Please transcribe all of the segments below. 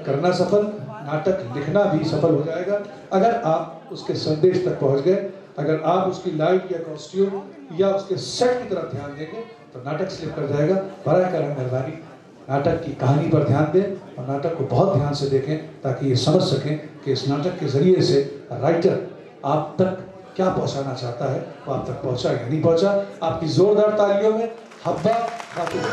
करना सफल, नाटक लिखना भी सफल हो जाएगा अगर आप उसके संदेश तक पहुंच गए। अगर आप उसकी लाइट या कॉस्ट्यूम या उसके सेट की तरफ ध्यान देंगे तो नाटक स्लिप कर जाएगा। बड़ा करें मेहरबानी, नाटक की कहानी पर ध्यान दें और नाटक को बहुत ध्यान से देखें ताकि ये समझ सकें कि इस नाटक के जरिए से राइटर आप तक क्या पहुंचाना चाहता है, वो आप तक पहुंचा या नहीं पहुंचा। आपकी जोरदार तालियों में हब्बा खातून।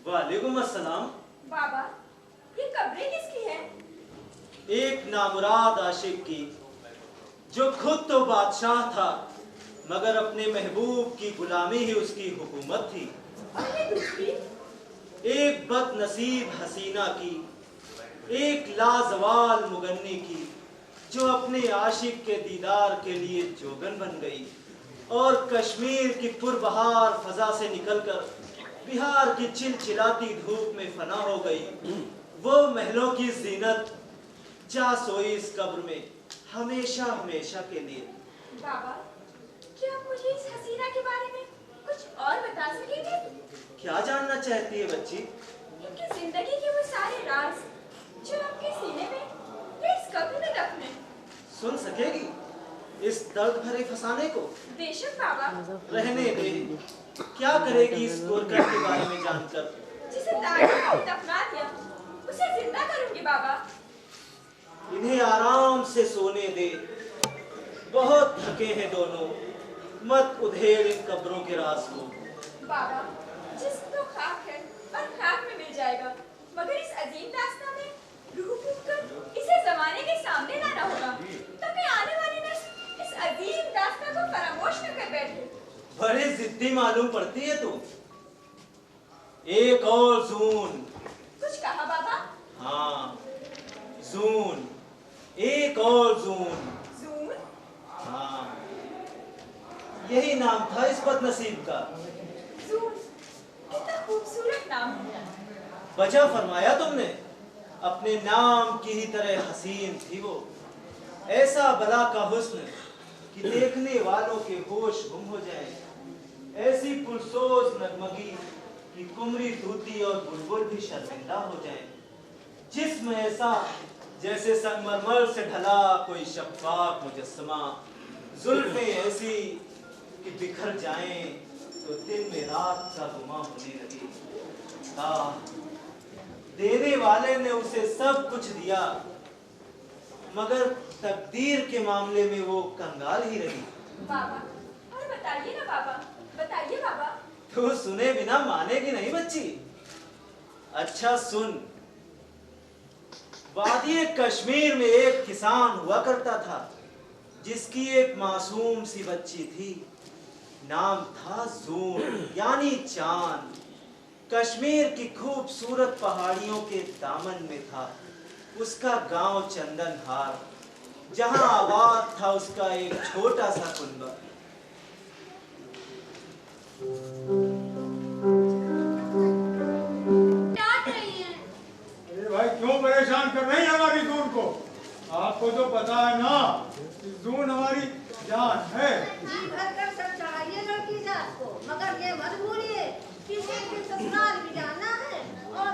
वालेकुम अस्सलाम। बाबा, ये कब्रें किसकी है? एक नामुराद आशिक की, जो खुद तो बादशाह था मगर अपने महबूब की गुलामी ही उसकी हुकूमत थी। और ये दूसरी? एक बदनसीब हसीना की, एक लाजवाल मुगन्नी की, जो अपने आशिक के दीदार के लिए जोगन बन गई और कश्मीर की पुरबहार फजा से निकलकर बिहार की चिलचिलाती धूप में फना हो गई। वो महलों की जीनत जा सोई इस कब्र में हमेशा हमेशा के लिए। बाबा, क्या आप मुझे इस हसीना के बारे में कुछ और बता सकेंगे? क्या जानना चाहती है बच्ची? इनकी जिंदगी के वो सारे राज जो आपके सीने में या इस कब्र में दफन है। सुन सकेगी इस दर्द भरे फसाने को? बेशक बाबा। रहने दे, क्या करेगी इस गोरकर के बारे में जानकर? जिसे तारीख में दफना दिया उसे जिंदा करूंगी बाबा। इन्हें आराम से सोने दे, बहुत थके हैं दोनों, मत उधेड़ इन कब्रों के राज को। बाबा, जिस्म तो खाक है और खाक में मिल जाएगा, मगर इस अजीम दास्तां में रूह फूंककर इसे जमाने के सामने लाना होगा ताकि आने वाली नस्ल इस अजीम दास्तां को फरामोश न कर बैठे। बड़े जिद्दी मालूम पड़ती है तू। एक और जून। कुछ कहा बाबा? हाँ, जून, एक और जून। जून? हाँ, यही नाम था इस बदनसीब का। जून, कितना खूबसूरत नाम है। वजह फरमाया तुमने, अपने नाम की ही तरह हसीन थी वो। ऐसा बला का हुस्न कि देखने वालों के होश गुम हो जाए, ऐसी पुरसोज नगमगी कि कुमरी तूती और बुलबुल भी शर्मिंदा हो जाए। जिस्म ऐसा जैसे संगमरमर से ढला कोई शफ़ाफ मुजस्समा, जुल्फें ऐसी कि बिखर जाएं तो दिन में रात का गुमा होने लगे। देने वाले ने उसे सब कुछ दिया मगर तकदीर के मामले में वो कंगाल ही रही। बाबा, और बताइए ना बाबा, बताइए बाबा। तू सुने बिना मानेगी नहीं बच्ची। अच्छा सुन, वादी कश्मीर में एक किसान हुआ करता था जिसकी एक मासूम सी बच्ची थी। नाम था जून यानी चांद। कश्मीर की खूबसूरत पहाड़ियों के दामन में था उसका गांव चंदनहार, जहां आबाद था उसका एक छोटा सा कुनबा। अरे भाई, क्यों परेशान कर रही है हमारी जून को? आपको तो पता है ना कि जून हमारी जान है। जी भर कर सब चढ़ाइए लड़की जात को, मगर ये मजबूरी है किसी के ससुराल भी जाना है और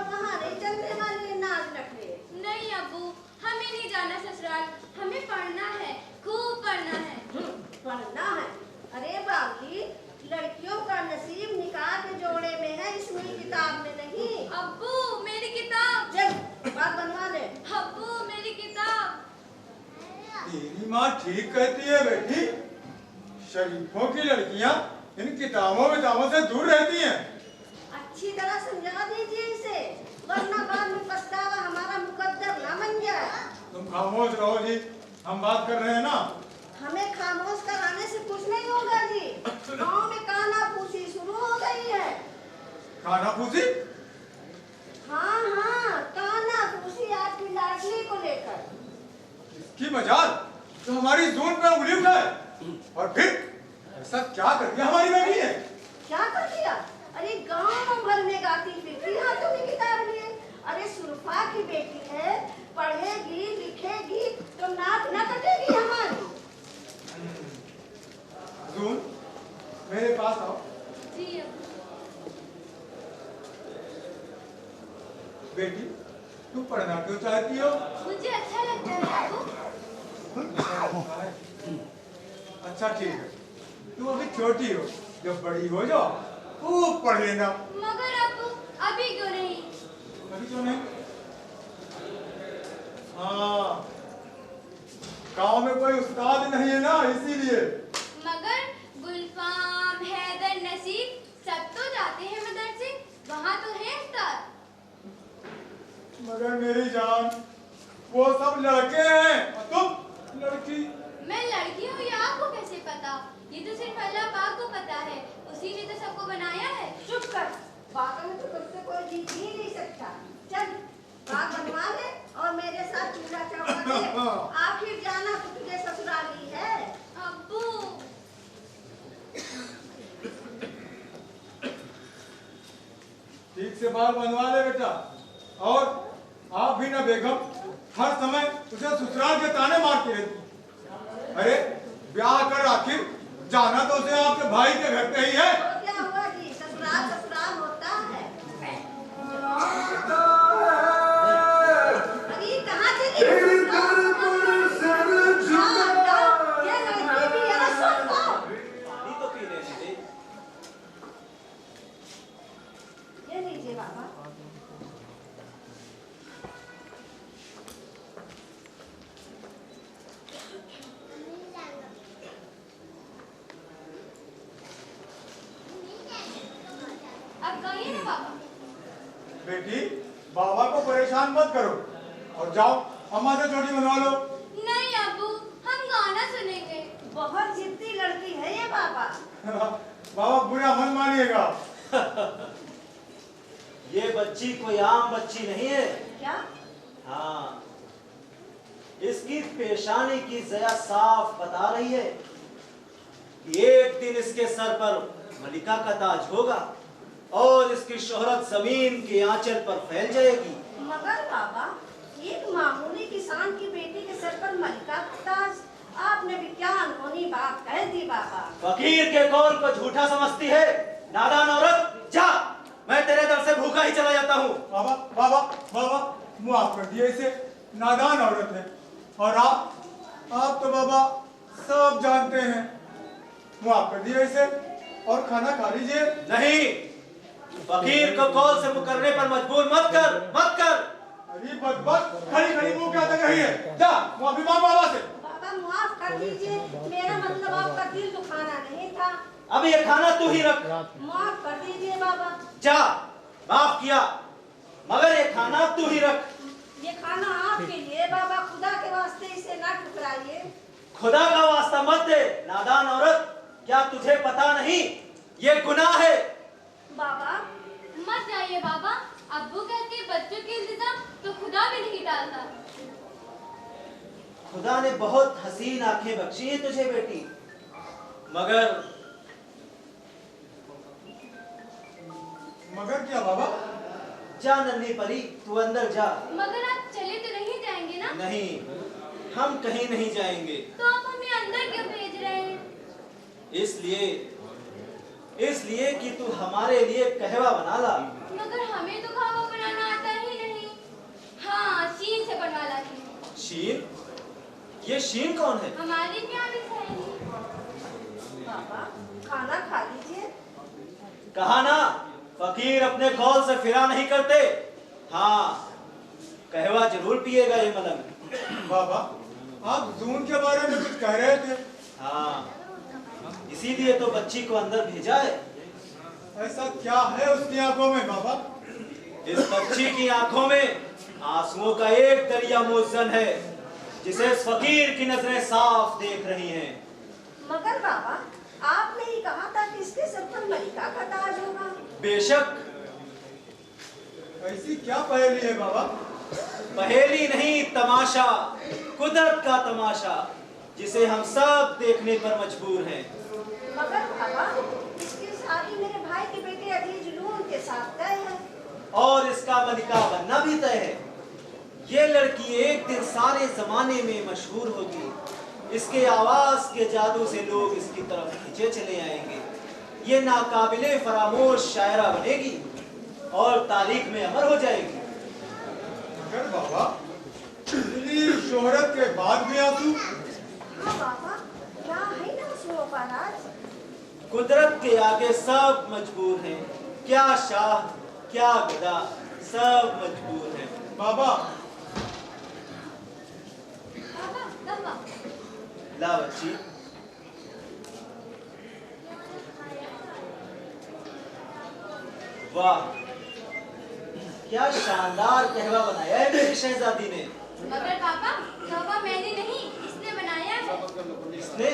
माँ ठीक कहती है बेटी, शरीफों की लड़कियां इन किताबों विताबों से दूर रहती हैं। अच्छी तरह समझा दीजिए इसे, वरना बाद में पछतावा हमारा मुकद्दर ना बन जाए। तुम खामोश रहो जी, हम बात कर रहे हैं ना। हमें खामोश कराने से कुछ नहीं होगा जी। गांव में काना फूसी शुरू हो गई है। खाना पूछी? हाँ हाँ, काना फूसी आपकी लाडली को लेकर। इसकी मजाल तो हमारी जून पे उंगली उठाए, और फिर ऐसा क्या कर दिया हमारी बेटी ने? क्या कर दिया? अरे गांव भर में गाती फिरती हाथों में किताब लिए। अरे सुरफा की बेटी है, पढ़ेगी लिखेगी तो नाक न कटेगी हमारी। जून, मेरे पास आओ। जी बेटी, तू पढ़ना क्यों चाहती हो? मुझे अच्छा लगता है अब्बू। अच्छा ठीक है, तू अभी छोटी हो, जब बड़ी हो जाओ खूब पढ़ लेना। मगर अब्बू अभी क्यों नहीं? अभी क्यों नहीं? हाँ, गांव में कोई उस्ताद नहीं है ना, इसीलिए। मगर गुलफाम, हैदर, नसीब सब तो जाते हैं मदरसे, वहाँ तो है उस्ताद। मगर मेरी जान, वो सब लड़के हैं और तुम लड़की। मैं लड़की हूँ ये आपको कैसे पता? ये तो सिर्फ अल्लाह पाक को पता है, उसी ने तो सबको बनाया है। चुप कर, बातों में तो तुझसे कोई जीत ही नहीं सकता। चल बात बनवा ले और मेरे साथ चूल्हा चौका दे। आखिर जाना तो तुझे ससुराली है। अब्बू ठीक से बाल बनवा ले बेटा, और आप भी ना बेगम हर समय उसे ससुराल के ताने मारती रहती। अरे ब्याह कर, आखिर जाना तो उसे आपके भाई के घर पे ही है। तो क्या हुआ जी, ससुराल ससुराल होता है। अरे कहाँ चली? ये लड़की भी है, सुन लो। पानी तो पी लेने दे। ये लीजिए बाबा। अब कहिए ना बाबा। बेटी, बाबा को परेशान मत करो, और जाओ अम्मा से चोटी बनवा लो। नहीं अब्बू, हम गाना सुनेंगे। बहुत जिद्दी लड़की है ये बाबा। बाबा बुरा मन मानिएगा। ये बच्ची कोई आम बच्ची नहीं है। क्या? हाँ, इसकी पेशानी की जया साफ बता रही है कि एक दिन इसके सर पर मलिका का ताज होगा और इसकी शोहरत जमीन के आंचल पर फैल जाएगी। मगर बाबा, एक मामूली किसान की बेटी के सर पर मलिका का ताज, आपने भी क्या अनहोनी बात कह दी बाबा। फकीर के कौल को झूठा समझती है, नादान औरत। जा, मैं तेरे दर से भूखा ही चला जाता हूँ। बाबा बाबा बाबा, माफ कर दिए इसे, नादान औरत है। और आप तो बाबा सब जानते हैं। माफ कर दिए इसे, और खाना खा लीजिए। नहीं, फकीर को कौल से मुकरने पर मजबूर मत कर, मत कर। अरे बदबख्त, खड़ी खड़ी मुंह क्या तक रही है। जा माफी मांग बाबा से। बाबा माफ कर दीजिए, मेरा मतलब आपका दिल दुखाना नहीं था। अब ये खाना तू ही रख। माफ कर दीजिए बाबा। जा, माफ किया, मगर ये खाना तू ही रख। ये खाना आपके लिए बाबा, खुदा के वास्ते इसे ना ठुकराइए। खुदा का वास्ता मत दे, नादान औरत। क्या तुझे पता नहीं, ये गुनाह है। बाबा मत जाइए बाबा, अब्बू कहते हैं बच्चों के इंतजाम तो खुदा भी नहीं डालता। खुदा ने बहुत हसीन आंखें बख्शी है तुझे बेटी, मगर क्या बाबा? जा नन्ही परी, तू अंदर जा। मगर आप चले तो नहीं जाएंगे ना? नहीं, हम कहीं नहीं जाएंगे। तो आप हमें अंदर क्यों भेज रहे हैं? इसलिए कि तू हमारे लिए कहवा बना ला। मगर हमें तो खावा बनाना आता ही नहीं। हाँ, शीन से बनवा लाती हूँ। शीन? ये शीन कौन है? हमारी प्यारी सहेली। बाबा खाना खा लीजिए। कहा ना, फकीर अपने कौल से फिरा नहीं करते। हाँ, कहवा जरूर पिएगा ये मलंग। बाबा आप जून के बारे में कुछ कह रहे थे। हाँ, इसीलिए तो बच्ची को अंदर भेजा है। ऐसा क्या है उसकी आंखों में बाबा? इस बच्ची की आंखों में आंसुओं का एक दरिया मौजन है, जिसे इस फकीर की नजरें साफ देख रही हैं। मगर बाबा, आपने ही कहा था कि इसके सिर पर मलिका का ताज होगा। बेशक। ऐसी क्या पहेली है बाबा? पहेली नहीं, तमाशा, कुदरत का तमाशा, जिसे हम सब देखने पर मजबूर हैं। मगर बाबा, इसकी शादी मेरे भाई के बेटे अजीज लून के साथ तय है। और इसका मलिका बनना भी तय है। ये लड़की एक दिन सारे जमाने में मशहूर होगी। इसके आवाज के जादू से लोग इसकी तरफ खींचे चले आएंगे। ये नाकाबिले फरामोश शायरा बनेगी और तारीख में अमर हो जाएगी। मगर बाबा, इतनी शोहरत के बाद भी आंसू? हाँ बाबा, क्या है ना आंसुओं का राज? कुदरत के आगे सब मजबूर हैं। क्या शाह, क्या गदा, सब मजबूर हैं। बाबा, बाबा, ला बच्ची। वाह, क्या शानदार कहवा बनाया है मेरी शहजादी ने। मगर पापा, कहवा मैंने नहीं, इसने बनाया है। इसने?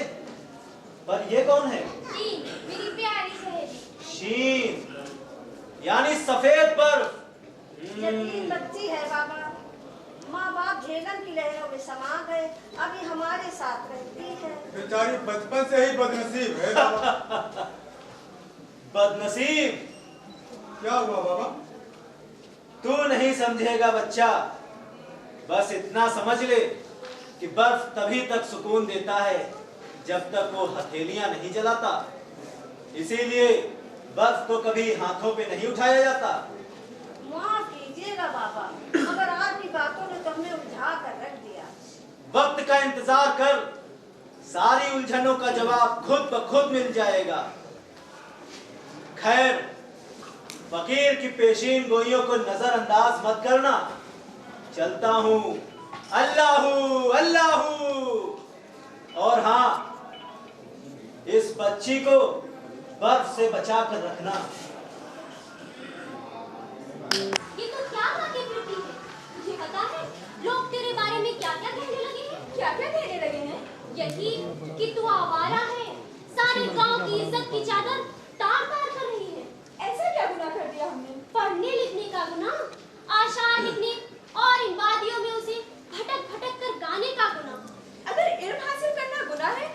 पर ये कौन है? शीन, मेरी प्यारी सहेली। शीन, यानी सफेद बर्फ। ये तीन बच्ची है बाबा। माँ बाप झेलम की लहरों में समा गए, अभी हमारे साथ रहती है। बेचारी बचपन से ही बदनसीब है बाबा। बदनसीब? क्या हुआ बाबा? तू नहीं समझेगा बच्चा। बस इतना समझ ले कि बर्फ तभी तक सुकून देता है जब तक वो हथेलियां नहीं जलाता। इसीलिए बर्फ को कभी हाथों पे नहीं उठाया जाता। माफ कीजिएगा बाबा, मगर आज की बातों ने तो हमें उलझा कर रख दिया। वक्त का इंतजार कर, सारी उलझनों का जवाब खुद ब खुद मिल जाएगा। खैर, फकीर की पेशीन गोइयों को नजरअंदाज मत करना। चलता हूँ। अल्लाहू अल्लाहू। और हाँ, इस बच्ची को बर्फ से बचा कर रखना। ये तो क्या बातें करती है? तुझे पता है लोग तेरे बारे में क्या-क्या कहने लगे हैं? क्या-क्या कहने लगे हैं? यही कि तू आवारा है, सारे गांव की इज्जत की चादर तार-तार कर रही है। ऐसा क्या गुनाह कर दिया हमने? पढ़ने लिखने का गुनाह, आशार लिखने और इन वादियों में उसे भटक-भटक कर गाने का गुनाह। अगर इल्म हासिल करना गुनाह है,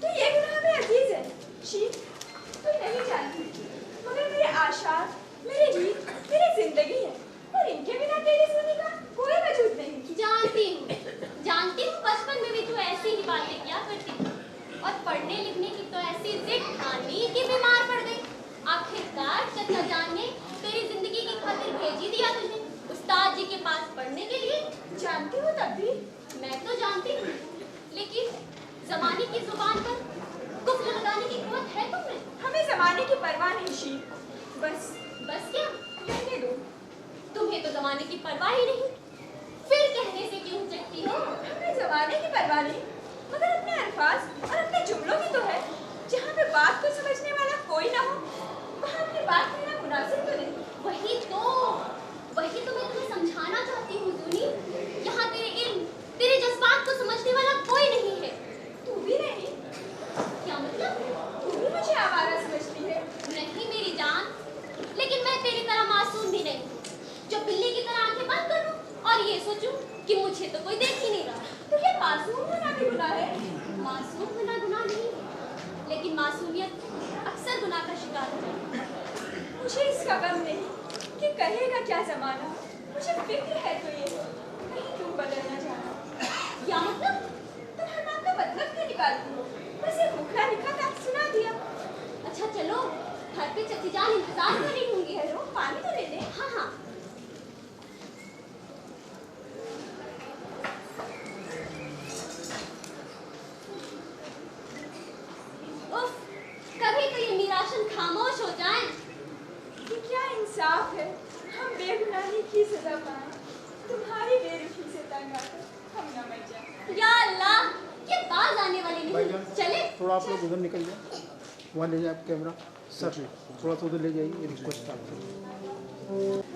तो ये गुनाह भी अजीज है। शीख, तू नहीं जानती, मगर मेरे आशार, मेरे गीत, मेरी जिंदगी है, और इनके बिना तेरी सुनी का कोई वजूद नहीं। जानती हूँ, बचपन में भी तू ऐसी ही बातें किया करती थी, और पढ़ने लिखने की तो ऐसी जिद ठानी कि बीमार पड़ गई। आखिरकार चचा जान ने तेरी जिंदगी की खातिर भेज ही दिया तुझे उस्ताद जी के पास पढ़ने के लिए। जानती हूँ तब भी। मैं तो जानती हूँ, लेकिन जमाने की जुबान पर कुफ्र लगाने की हिम्मत है तुम में? हमें जमाने की परवाह नहीं शीख। बस क्या? रहने दो। तुम्हें तो जमाने की परवाह ही नहीं, फिर कहने से क्यों चकती हो? हमें जमाने की परवाह नहीं, मगर अपने अल्फाज और अपने जुमलों की तो है। जहाँ पे बात को समझने वाला कोई ना हो, वहाँ अपनी बात कहना मुनासिब तो नहीं। वही तो मैं तुम्हें समझाना चाहती हूँ जूनी। यहाँ तेरे इल्म, तेरे जज्बात को समझने वाला कोई नहीं है। तू भी नहीं। क्या मतलब? तू भी मुझे आवारा समझती है। नहीं मेरी जान, लेकिन मैं तेरी तरह मासूम भी नहीं हूँ, जो बिल्ली की तरह आंखें बंद कर लूं और ये सोचूं कि मुझे तो कोई देख ही नहीं रहा। तो क्या मासूम होना भी गुनाह है? मासूम होना गुनाह नहीं है, लेकिन मासूमियत अक्सर गुनाह का शिकार हो जाती है। मुझे इसका गम नहीं कि कहेगा क्या जमाना। मुझे फिक्र है तो ये कहीं तुम बदलना चाहना। क्या मतलब? तुम हर बात का मतलब क्यों निकालती हो? बस एक मुखड़ा लिखा था, सुना दिया। अच्छा चलो, घर पे चची जान इंतजार कर रही होंगी। हेलो, पानी तो ले ले। हाँ हाँ। उफ, कभी तो ये निराशन खामोश हो जाए। ये क्या इंसाफ है? हम बेगुनाही की सजा पाएं, तुम्हारी बेरुखी से तंग आकर हम न मर जाए। या अल्लाह, ये बाज आने वाले नहीं। भाईजान, चले। थोड़ा आप लोग उधर निकल जाए, वहाँ ले जाए आप कैमरा। सर थोड़ा सा उधर ले जाइए, रिक्वेस्ट आपसे।